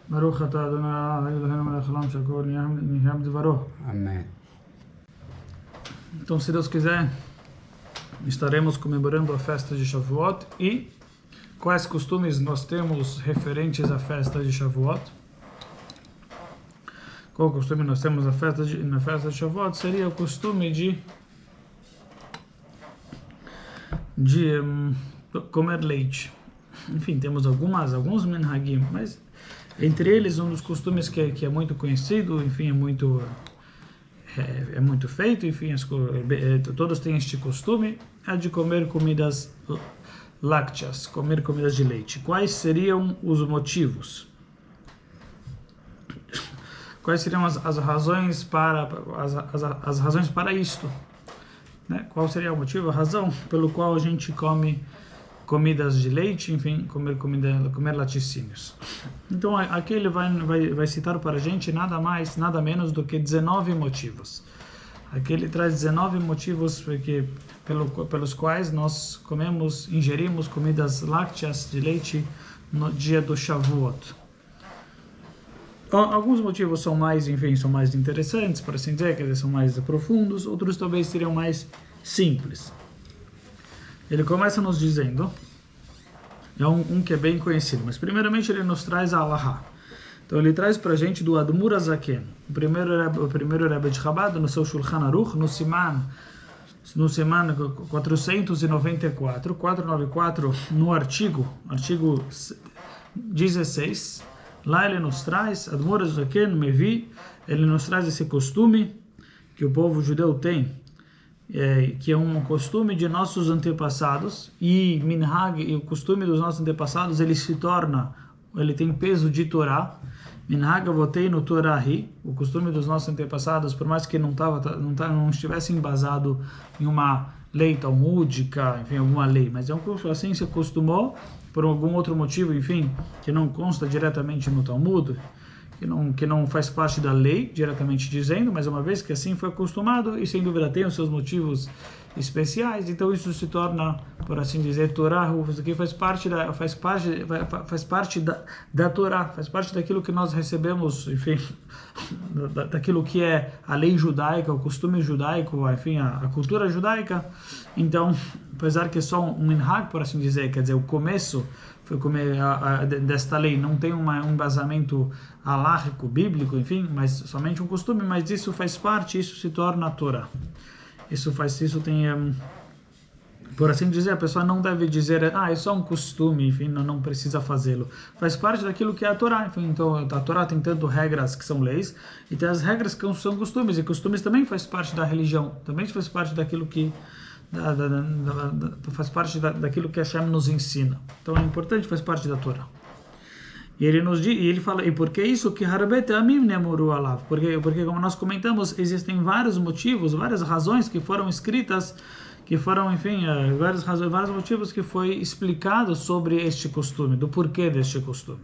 Baruch atah Adonai Eloheinu melech haolam shekol niham dvaro. Amém. Então, se Deus quiser, estaremos comemorando a festa de Shavuot. E quais costumes nós temos referentes à festa de Shavuot? Qual costume nós temos na festa de Shavuot? Seria o costume de comer leite. Enfim, temos alguns minhagim, mas entre eles um dos costumes que é muito conhecido, enfim, é muito feito, enfim, todos têm este costume, é de comer comidas lácteas, comer comidas de leite. Quais seriam os motivos? Quais seriam as razões para as razões para isto? Né? Qual seria o motivo, a razão pelo qual a gente come comidas de leite, enfim, comer laticínios? Então aqui ele vai citar para a gente nada mais, nada menos do que 19 motivos. Aqui ele traz 19 motivos pelos quais nós ingerimos comidas lácteas de leite no dia do Shavuot. Alguns motivos são mais interessantes, por assim dizer, quer dizer, são mais profundos, outros talvez seriam mais simples. Ele começa nos dizendo, é um que é bem conhecido, mas primeiramente ele nos traz a Halahá. Então ele traz para a gente do Admur HaZaken, o primeiro Rebbe de Chabad, no seu Shulchan Aruch, no Siman 494, no artigo 16, lá ele nos traz, Admur HaZaken, Mevi, ele nos traz esse costume que o povo judeu tem, que é um costume de nossos antepassados, e minhag, e o costume dos nossos antepassados, ele tem peso de Torá. Minhag avotei no Torahi, o costume dos nossos antepassados, por mais que não estivesse embasado em uma lei talmúdica, enfim, alguma lei, mas assim se acostumou por algum outro motivo, enfim, que não consta diretamente no Talmud, que não faz parte da lei, diretamente dizendo, mas uma vez que assim foi acostumado, e sem dúvida tem os seus motivos especiais, então isso se torna, por assim dizer, Torá. Isso aqui faz parte da Torá, faz parte daquilo que nós recebemos, enfim, daquilo que é a lei judaica, o costume judaico, enfim, a cultura judaica. Então, apesar que é só um minhag, por assim dizer, quer dizer, o começo foi desta lei, não tem um embasamento halárrico, bíblico, enfim, mas somente um costume, mas isso faz parte, isso se torna a Torá. Isso tem, por assim dizer, a pessoa não deve dizer, é só um costume, enfim, não precisa fazê-lo. Faz parte daquilo que é a Torá, enfim, então a Torá tem tanto regras que são leis, e tem as regras que são costumes, e costumes também faz parte da religião, também faz parte daquilo que faz parte daquilo que Hashem nos ensina. Então é importante, faz parte da Torá. E ele fala, e por que isso? Que Harbet Amim Nemuru Alav. Porque como nós comentamos, existem vários motivos, várias razões que foram escritas, enfim, vários motivos que foi explicado sobre este costume, do porquê deste costume.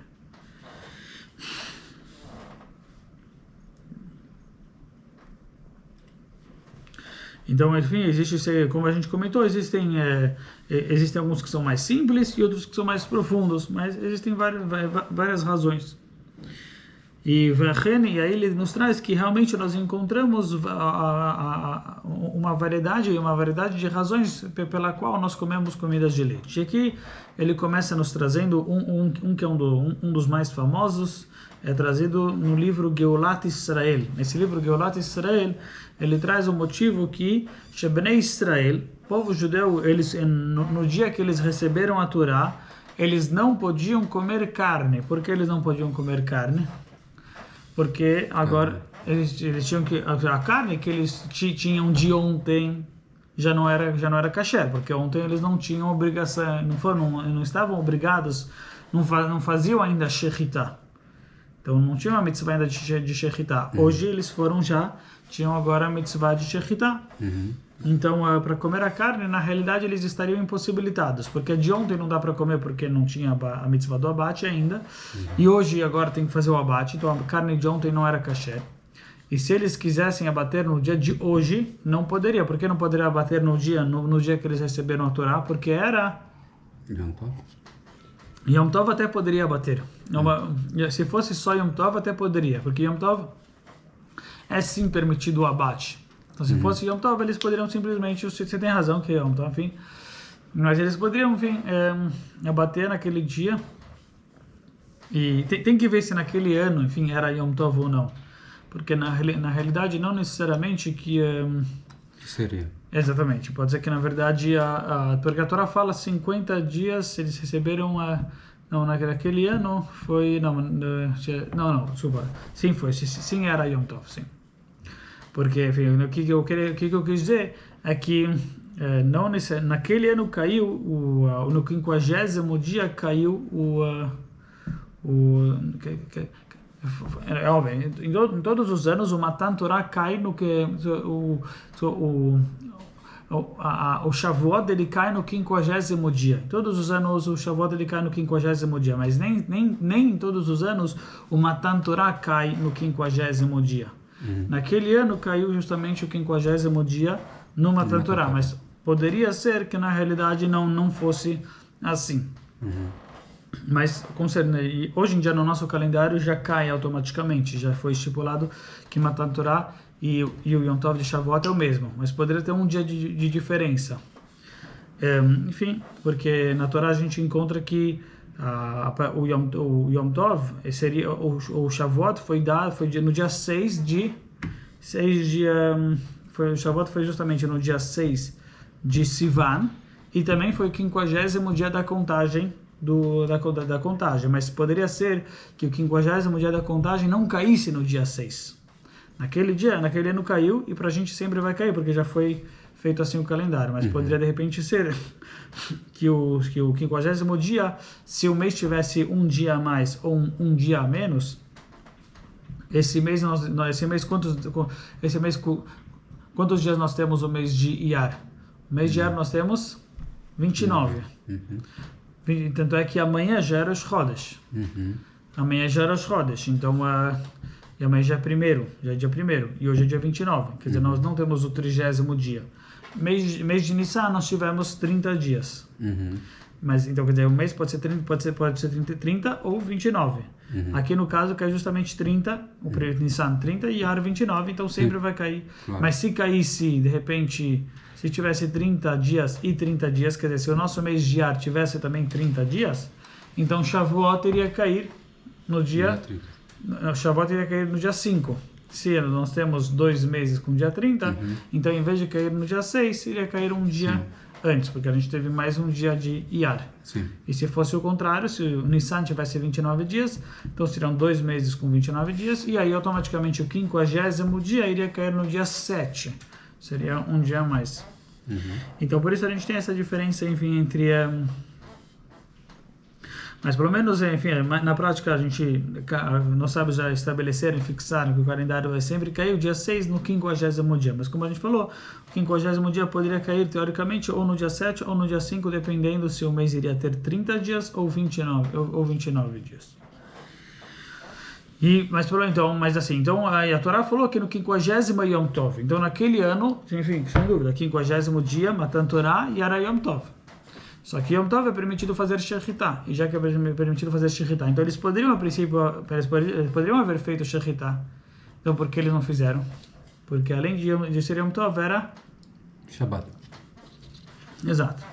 Então, enfim, como a gente comentou, existem alguns que são mais simples e outros que são mais profundos, mas existem várias razões. E aí ele nos traz que realmente nós encontramos uma variedade de razões pela qual nós comemos comidas de leite. E aqui ele começa nos trazendo que é um dos mais famosos, é trazido no livro Geulat Israel. Nesse livro Geulat Israel, ele traz o motivo que Shebnei Israel, povo judeu, no dia que eles receberam a Torá, eles não podiam comer carne. Por que eles não podiam comer carne? Porque agora eles tinham que a carne que eles tinham de ontem já não era kasher, porque ontem eles não tinham obrigação, não estavam obrigados, não faziam ainda shechitah. Então não tinha uma mitzvah ainda de shechitah. Hoje eles tinham agora a mitzvah de shechitah. Então, para comer a carne, na realidade, eles estariam impossibilitados, porque de ontem não dá para comer porque não tinha a mitzvah do abate ainda, e hoje agora tem que fazer o abate, então a carne de ontem não era kasher. E se eles quisessem abater no dia de hoje, não poderia. Por que não poderia abater no dia que eles receberam a Torá? Porque era Yom Tov até poderia bater. Se fosse só Yom Tov, até poderia, porque Yom Tov é sim permitido o abate. Então, se fosse Yom Tov, eles poderiam simplesmente, você tem razão que é Yom Tov, enfim, mas eles poderiam, enfim, abater naquele dia. E tem que ver se naquele ano, enfim, era Yom Tov ou não. Porque na realidade, não necessariamente que... que seria? Exatamente. Pode ser que, na verdade, porque a Torá fala 50 dias, eles receberam não, naquele ano foi... Não, desculpa. Sim, foi. Sim, era Yom Tov, sim. Porque, enfim, o que eu quis dizer é que não naquele ano caiu, no 50º dia caiu em todos os anos o Matan Torah cai no que o Shavuot dele cai no 50º dia. Todos os anos o Shavuot dele cai no 50º dia, mas nem todos os anos o Matan Torah cai no 50º dia. Naquele ano caiu justamente o 50º dia no Matan Torah, mas poderia ser que na realidade não fosse assim. Mas hoje em dia no nosso calendário já cai automaticamente, já foi estipulado que Matan Torah e o Yom Tov de Shavuot é o mesmo, mas poderia ter um dia de diferença. Enfim, porque na Torá a gente encontra que o Yom Tov seria o Shavuot foi no dia 6 de o Shavuot foi justamente no dia 6 de Sivan e também foi o 50º dia da contagem da contagem, mas poderia ser que o 50º dia da contagem não caísse no dia 6. Naquele ano caiu e para a gente sempre vai cair, porque já foi feito assim o calendário, mas poderia de repente ser que o 50º dia, se o mês tivesse um dia a mais ou um dia a menos, esse mês quantos dias nós temos o mês de Iyar? O mês de Iyar nós temos 29. Tanto é que amanhã já era os Chodesh. Amanhã já era os Chodesh, então e amanhã já é dia 1º, e hoje é dia 29, quer dizer, nós não temos o 30º dia. Mês de Nissan nós tivemos 30 dias. Mas então, quer dizer, o mês pode ser 30 ou 29. Aqui no caso cai justamente 30, o Nissan 30 e Iyar 29, então sempre vai cair. Claro. Mas se caísse, de repente, se tivesse 30 dias e 30 dias, quer dizer, se o nosso mês de Iyar tivesse também 30 dias, então Shavuot iria cair no dia... Shavuot iria cair no dia 5. Se nós temos 2 meses com dia 30, então em vez de cair no dia 6, iria cair um dia antes, porque a gente teve mais um dia de Iyar. E se fosse o contrário, se o Nissan tivesse 29 dias, então seriam 2 meses com 29 dias, e aí automaticamente o 50º dia iria cair no dia 7. Seria um dia a mais. Então por isso a gente tem essa diferença, enfim, entre... Mas pelo menos, enfim, na prática nós sábios já estabeleceram e fixaram que o calendário vai sempre cair o dia 6 no 50º dia. Mas como a gente falou, o 50º dia poderia cair teoricamente ou no dia 7 ou no dia 5, dependendo se o mês iria ter 30 dias ou 29 dias. Então a Torá falou que no 50º Yom Tov. Então naquele ano, enfim, sem dúvida, 50º dia, Matan Torah e era Yom Tov. Só que Yom Tov é permitido fazer Shechitá, e já que é permitido fazer Shechitá, então eles poderiam, a princípio, haver feito Shechitá. Então por que eles não fizeram? Porque além de ser Yom Tov, era... Shabbat. Exato.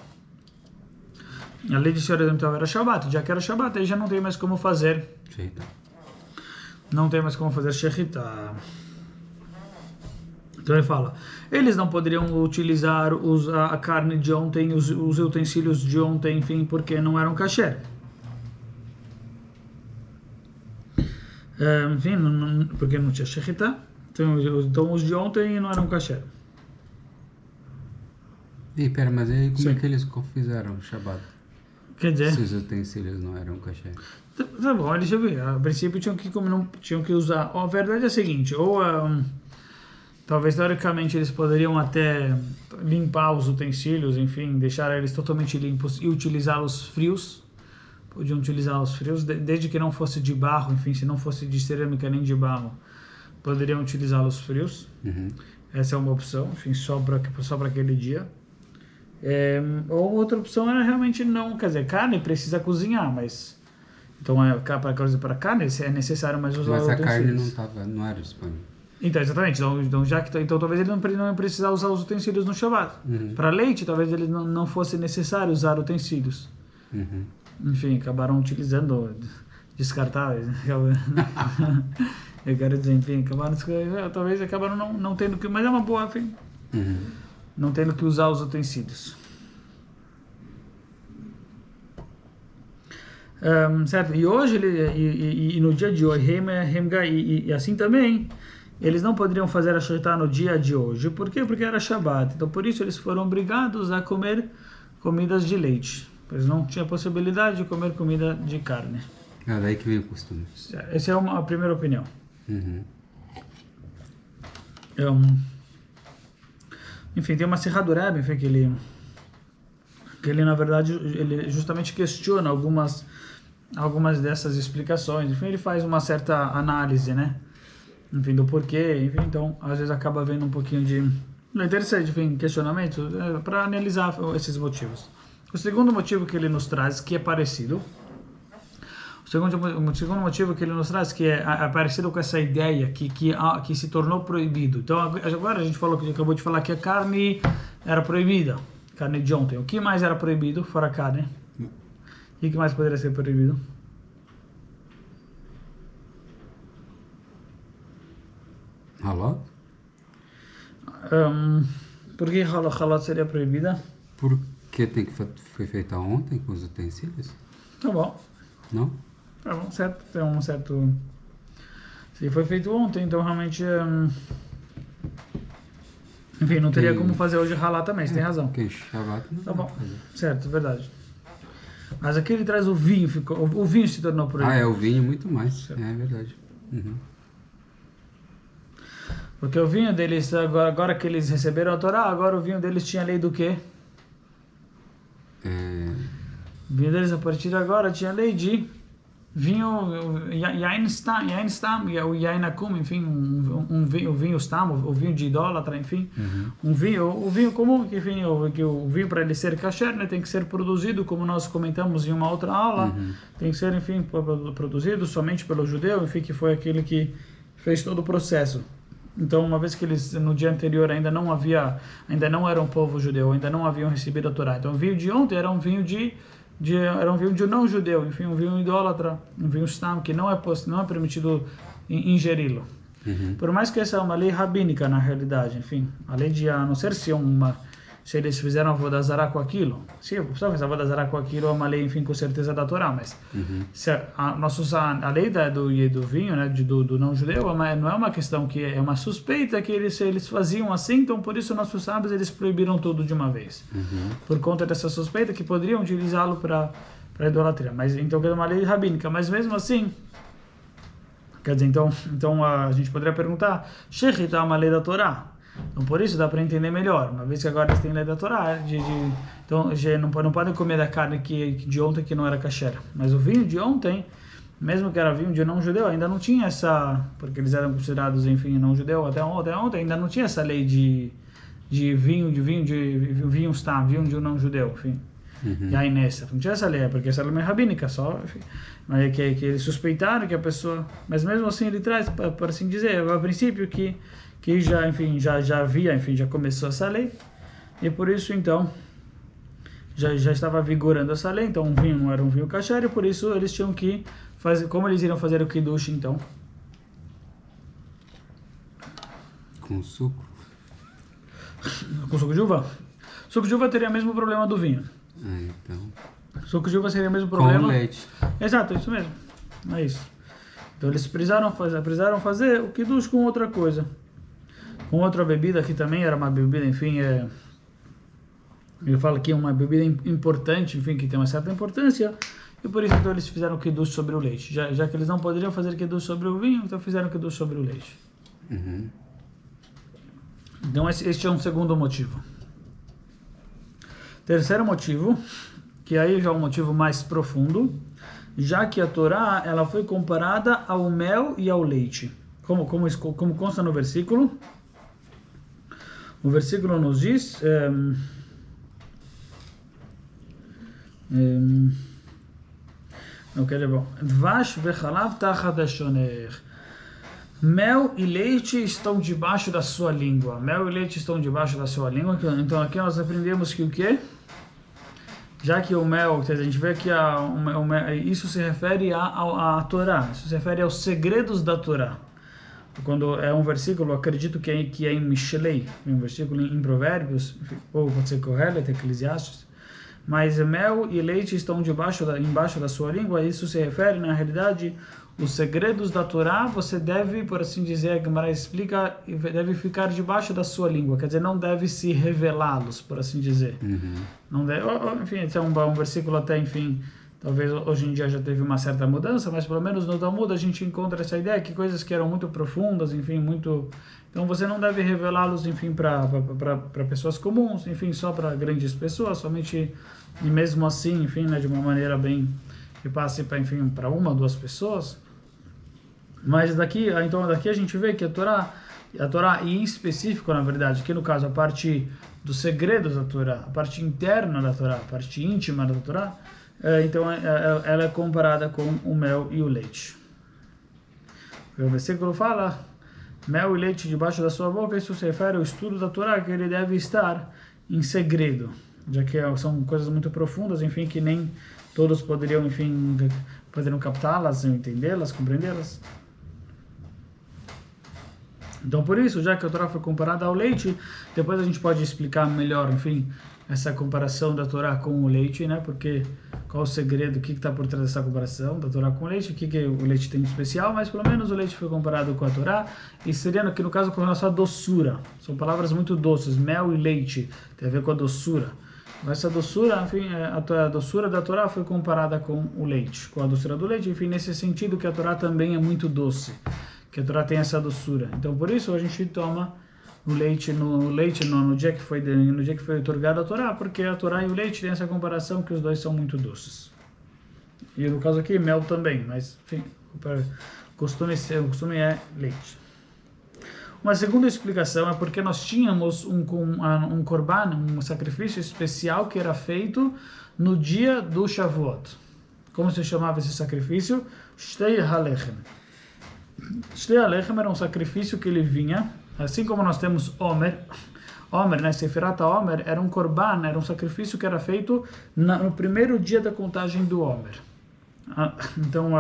Além de ser Yom Tov, era Shabbat. Já que era Shabbat, aí já não tem mais como fazer... Shechitá. Não tem mais como fazer Shechitá. Então ele fala, eles não poderiam utilizar a carne de ontem, os utensílios de ontem, enfim, porque não eram kasher. Enfim, porque não tinha shechitá, então os de ontem não eram kasher. Pera, mas aí como é que eles fizeram o Shabbat? Quer dizer... Se os utensílios não eram kasher. Tá bom, eles a princípio tinham que usar... A verdade é a seguinte, talvez, teoricamente, eles poderiam até limpar os utensílios, enfim, deixar eles totalmente limpos e utilizá-los frios. Podiam utilizá-los frios, desde que não fosse de barro, enfim, se não fosse de cerâmica nem de barro, poderiam utilizá-los frios. Essa é uma opção, enfim, só para aquele dia. Ou outra opção era realmente não, quer dizer, carne precisa cozinhar, mas então para carne é necessário mais usar Mas a carne utensílios. não era disponível. Então, exatamente. Então, então talvez ele não ia precisar usar os utensílios no Shabbat. Para leite, talvez ele não fosse necessário usar utensílios. Enfim, acabaram utilizando descartáveis. Eu quero dizer, enfim, talvez acabaram não tendo que... Mas é uma boa, enfim. Não tendo que usar os utensílios. Certo? E hoje, e no dia de hoje, e assim também, eles não poderiam fazer a shritá no dia de hoje. Por quê? Porque era Shabbat. Então, por isso, eles foram obrigados a comer comidas de leite. Pois não tinha possibilidade de comer comida de carne. É daí que vem o costume. Essa é a primeira opinião. Enfim, tem uma Sirá do Rebbe, enfim, que ele na verdade ele justamente questiona algumas dessas explicações. Enfim, ele faz uma certa análise, né? Enfim, do porquê. Enfim, então às vezes acaba vendo um pouquinho de interessante, enfim, questionamento para analisar esses motivos. O segundo motivo que ele nos traz, que é parecido, o segundo motivo que ele nos traz, que é parecido com essa ideia que se tornou proibido. Então agora a gente acabou de falar que a carne era proibida, carne de ontem. O que mais era proibido fora a carne? E o que mais poderia ser proibido? Halot? Por que halot seria proibida? Porque foi feita ontem com os utensílios? Tá bom. Não? Tá bom, certo. Tem um certo... Se foi feito ontem, então realmente... Enfim, não teria como fazer hoje ralar também, você tem razão. Porque Shabbat não Tá bom, fazer. certo, verdade. Mas aqui ele traz o vinho, o vinho se tornou proibido. O vinho muito mais, certo. É verdade. Porque o vinho deles, agora que eles receberam a Torá, agora o vinho deles tinha lei do quê? O vinho deles a partir de agora tinha lei de vinho, Yain Stam, o Yain Akum, enfim, o vinho Stam, o vinho de idólatra, enfim, o vinho comum, enfim, o vinho para ele ser kasher, né, tem que ser produzido, como nós comentamos em uma outra aula, tem que ser, enfim, produzido somente pelo judeu, enfim, que foi aquele que fez todo o processo. Então, uma vez que eles no dia anterior ainda não eram povo judeu, ainda não haviam recebido a Torá. Então, o vinho de ontem era um vinho de não judeu, enfim, um vinho idólatra, um vinho stam, que não é permitido ingeri-lo. Por mais que essa é uma lei rabínica na realidade, enfim, a lei de a não ser se eles fizeram a vodazará com aquilo, se a pessoa fez a vodazará com aquilo é uma lei, enfim, com certeza da Torá, mas se a lei do vinho, né, do não judeu, não é uma questão que é uma suspeita que eles faziam assim, então por isso nossos sábios eles proibiram tudo de uma vez, por conta dessa suspeita que poderiam utilizá-lo para idolatria, mas então é uma lei rabínica, mas mesmo assim, quer dizer, então a gente poderia perguntar, Shechita é uma lei da Torá? Então, por isso dá para entender melhor. Uma vez que agora eles têm lei da Torá, então já não podem comer da carne de ontem que não era kasher. Mas o vinho de ontem, mesmo que era vinho de não judeu, ainda não tinha essa, porque eles eram considerados, enfim, não judeu até ontem, ainda não tinha essa lei de vinho stam, vinho de um não judeu, enfim. E aí nessa, não tinha essa lei, porque essa lei é rabínica só, enfim. Mas é que eles suspeitaram que a pessoa, mas mesmo assim ele traz, para assim dizer, a princípio que já, enfim, já havia, enfim, já começou essa lei, e por isso, então, já estava vigorando essa lei, então um vinho não era um vinho kasher, e por isso eles tinham que fazer, como eles iriam fazer o kiddush, então? Com suco? Com suco de uva? Suco de uva teria o mesmo problema do vinho. Então... Suco de uva seria o mesmo problema. Com leite. Exato, isso mesmo, é isso. Então eles precisaram fazer o kiddush com outra coisa. Com outra bebida que também era uma bebida, enfim, ele fala que é uma bebida importante, enfim, que tem uma certa importância, e por isso então eles fizeram kiddush sobre o leite. Já que eles não poderiam fazer kiddush sobre o vinho, então fizeram kiddush sobre o leite. Então este é um segundo motivo. Terceiro motivo, que aí já é um motivo mais profundo, já que a Torá ela foi comparada ao mel e ao leite. Como consta no versículo, o versículo nos diz, Não quer bom. Dvash vechalav tachat hashoner. Mel e leite estão debaixo da sua língua. Mel e leite estão debaixo da sua língua. Então aqui nós aprendemos que o quê? Já que o mel, a gente vê que isso se refere à Torá, isso se refere aos segredos da Torá. Quando é um versículo, acredito que é em Mishlei, um versículo em Provérbios, ou pode ser Kohelet, Eclesiastes, mas mel e leite estão embaixo da sua língua, isso se refere, na realidade, os segredos da Torá, você deve, por assim dizer, a Gemara explica, deve ficar debaixo da sua língua, quer dizer, não deve se revelá-los, por assim dizer. Não deve, enfim, esse é um versículo até, enfim, talvez hoje em dia já teve uma certa mudança, mas pelo menos no Talmud a gente encontra essa ideia que coisas que eram muito profundas, enfim, muito... Então você não deve revelá-los, enfim, para pessoas comuns, enfim, só para grandes pessoas, somente, e mesmo assim, enfim, né, de uma maneira bem... que passe para, enfim, para uma ou duas pessoas. Mas daqui a gente vê que a Torá e em específico, na verdade, que no caso a parte dos segredos da Torá, a parte interna da Torá, a parte íntima da Torá, então ela é comparada com o mel e o leite. O versículo fala, mel e leite debaixo da sua boca, isso se refere ao estudo da Torá, que ele deve estar em segredo, já que são coisas muito profundas, enfim, que nem todos poderiam captá-las, entendê-las, compreendê-las. Então, por isso, já que a Torá foi comparada ao leite, depois a gente pode explicar melhor, enfim, essa comparação da Torá com o leite, né? Porque qual o segredo, o que está por trás dessa comparação da Torá com o leite, o que o leite tem de especial, mas pelo menos o leite foi comparado com a Torá, e seria aqui no caso com relação à doçura. São palavras muito doces, mel e leite, tem a ver com a doçura. Essa doçura, enfim, a doçura da Torá foi comparada com o leite, com a doçura do leite, enfim, nesse sentido que a Torá também é muito doce, que a Torá tem essa doçura. Então, por isso, a gente toma o leite no dia que foi otorgado a Torá, porque a Torá e o leite têm essa comparação que os dois são muito doces. E no caso aqui, mel também, mas, enfim, o costume é leite. Uma segunda explicação é porque nós tínhamos um korban, um sacrifício especial que era feito no dia do Shavuot. Como se chamava esse sacrifício? Shtei halechem. Shtei halechem era um sacrifício que ele vinha, assim como nós temos Omer, né, Sefirat Omer, era um korban, era um sacrifício que era feito no primeiro dia da contagem do Omer. Então,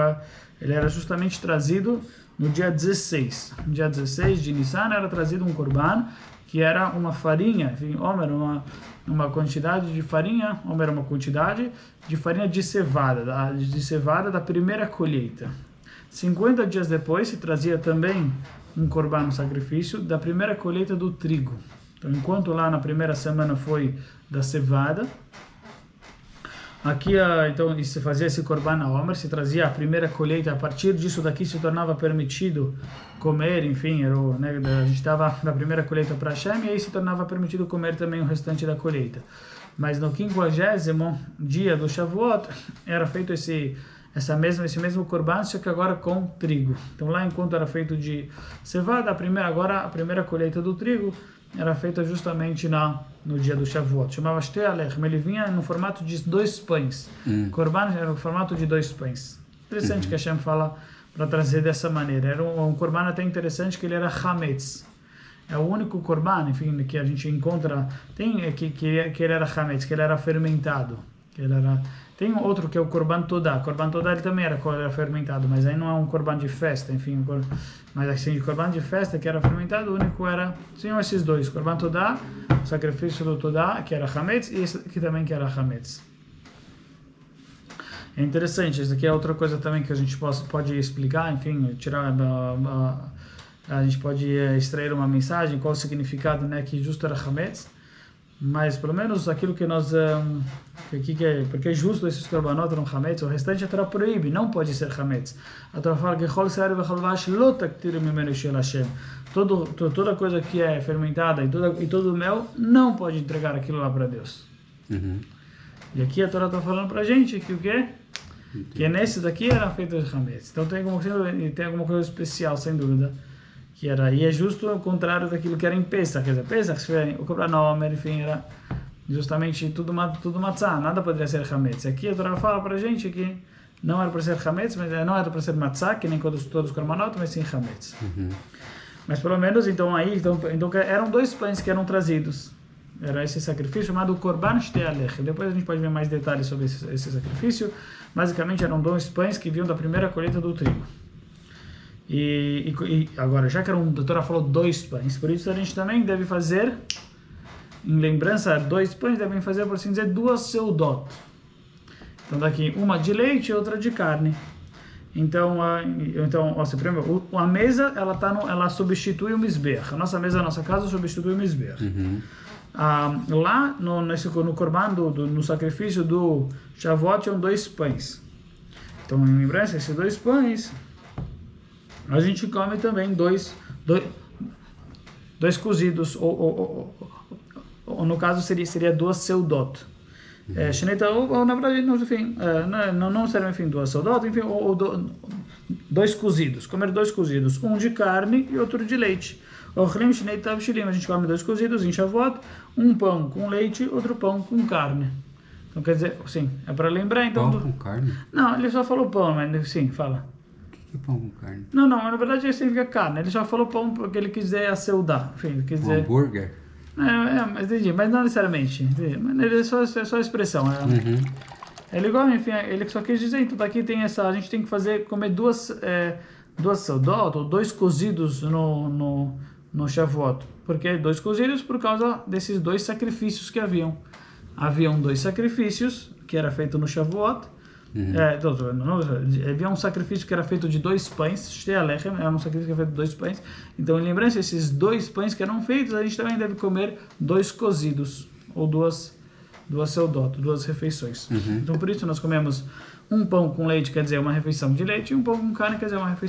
ele era justamente trazido no dia 16. No dia 16 de Nissan era trazido um korban, que era uma farinha, enfim, Omer, uma quantidade de farinha, Omer, uma quantidade de farinha de cevada da primeira colheita. 50 dias depois se trazia também um korban, um sacrifício, da primeira colheita do trigo. Então, enquanto lá na primeira semana foi da cevada, aqui, então, se fazia esse korban na Omer, se trazia a primeira colheita, a partir disso daqui se tornava permitido comer, enfim, a gente estava na primeira colheita para Hashem, e aí se tornava permitido comer também o restante da colheita. Mas no 50º dia do Shavuot, era feito esse mesmo korban, só que agora com trigo. Então lá, enquanto era feito de cevada, agora a primeira colheita do trigo era feita justamente no dia do Shavuot. Chamava Shtei halechem, ele vinha no formato de 2 pães. Korban era no formato de 2 pães. Interessante que Hashem fala para trazer dessa maneira. Era um korban até interessante, que ele era chametz. É o único korban, enfim, que a gente encontra, que ele era chametz, que ele era fermentado. Tem outro que é o korban todá. Korban todá ele também era fermentado, mas aí não é um korban de festa, enfim, mas assim, de korban de festa que era fermentado, o único tinham esses dois, korban todá, o sacrifício do todá, que era hametz, e esse aqui também que era hametz. É interessante, isso aqui é outra coisa também que a gente pode explicar, enfim, a gente pode extrair uma mensagem, qual o significado, né, que justo era hametz. Mas pelo menos aquilo que nós porque é justo esses korbanot eram hametz, o restante a Torá proíbe, não pode ser hametz. A Torá fala que toda coisa que é fermentada e todo mel não pode entregar aquilo lá para Deus. E aqui a Torá está falando para a gente que o quê? Que nesse daqui era feito de hametz. Então tem alguma coisa especial, sem dúvida. E é justo o contrário daquilo que era em Pesach. Quer dizer, Pesach, o korban Omer, enfim, era justamente tudo matzah, nada poderia ser hametz. Aqui a Torá fala para a gente que não era para ser hametz, mas não era para ser matzah, que nem todos os korbanot, mas sim hametz. Mas pelo menos então eram 2 pães que eram trazidos. Era esse sacrifício chamado Korban Shtei Alechem. Depois a gente pode ver mais detalhes sobre esse sacrifício. Basicamente eram 2 pães que vinham da primeira colheita do trigo. E agora, já que a doutora falou 2 pães, por isso a gente também deve fazer, em lembrança, 2 pães devem fazer, por assim dizer, 2 seudot. Então daqui uma de leite e outra de carne. Então primeiro, a mesa ela substitui o mizbeach. A nossa mesa, a nossa casa substitui o mizbeach. Lá no korban, no sacrifício do Shavuot, tinham 2 pães. Então, em lembrança, esses 2 pães, a gente come também 2 cozidos, ou no caso seria 2 seudot. Ou na verdade, enfim, não serão, enfim, 2 seudot, enfim, ou 2 cozidos. Comer 2 cozidos, um de carne e outro de leite. A gente come 2 cozidos em Shavuot, um pão com leite, outro pão com carne. Então quer dizer, sim, é para lembrar então. Pão com carne? Não, ele só falou pão, mas sim, fala. O que é pão com carne? Não, na verdade ele significa carne. Ele só falou pão porque ele quis dizer a seudá. Enfim, ele quis dizer. Hambúrguer? Mas entendi, mas não necessariamente. Mas ele é só expressão. Ele igual, enfim, ele só quis dizer, então daqui tem a gente tem que comer 2 seudot, ou 2 cozidos no Shavuot. Por que 2 cozidos? Por causa desses 2 sacrifícios que haviam. Haviam 2 sacrifícios que era feito no Shavuot. Havia um sacrifício que era feito de 2 pães, Shtei Alechem, era um sacrifício que era feito de 2 pães. Então, em lembrança, esses 2 pães que eram feitos, a gente também deve comer 2 cozidos, ou 2 seudot, 2 refeições. Então, por isso nós comemos um pão com leite, quer dizer, uma refeição de leite, e um pão com carne, quer dizer, uma refeição